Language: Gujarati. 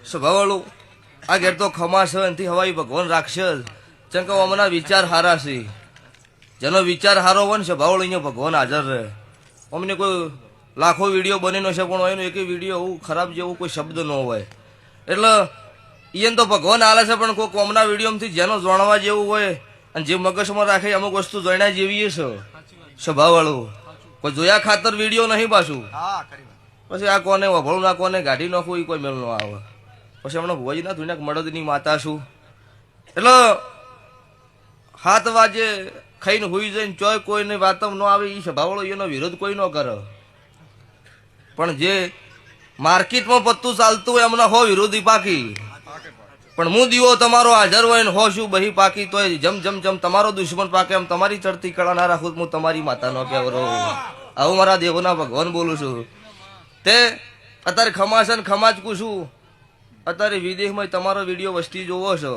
સ્વભાવવાળું આ ઘેર તો ખમા છે એનાથી હવાઈ ભગવાન રાખશે જ. જેમ કે અમના વિચાર હારા છે, જેનો વિચાર હારો હોય ને સ્વભાવવાળો અહીંયા ભગવાન હાજર રહે. અમને કોઈ લાખો વિડીયો બનેલો છે પણ એનો એક વિડીયો એવું ખરાબ જેવું કોઈ શબ્દ ન હોય. એટલે એને તો ભગવાન હાલે છે પણ કોઈ કોમના વિડીયોમાંથી જેનો જાણવા જેવું હોય અને જે મગજમાં રાખે અમુક વસ્તુ જોઈના જેવી છે સ્વભાવવાળું. કોઈ જોયા ખાતર વિડીયો નહીં પાછું. પછી આ કોને વભળું ના કોને ગાડી નાખવું એ કોઈ મેળ ન આવે. પછી હમણાં ભુવાજી ના ધુને મળદની માતા છું એટલે 7 વાગે ખાઈને હોઈ જાય ને ચોય કોઈને વાતમ ન આવે એ સ્વભાવવાળો એનો વિરોધ કોઈ ન કરે. પણ જે માર્કેટમાં પત્તું ચાલતું હોય હમણાં હો વિરોધી પાકી. પણ હું દીવો તમારો હાજર હોય ને હો શું બહી પાકી તોય જમ જમ જમ તમારો દુશ્મન પાકે એમ તમારી ચડતી કળા ના રાખું હું તમારી માતા નો કહેવરો. આવું મારા દેવોના ભગવાન બોલું છું. તે અત્યારે ખમાશે ને ખમાચકું છું. અત્યારે વિદેશમાં તમારો વિડીયો વસ્તી જોવો છો.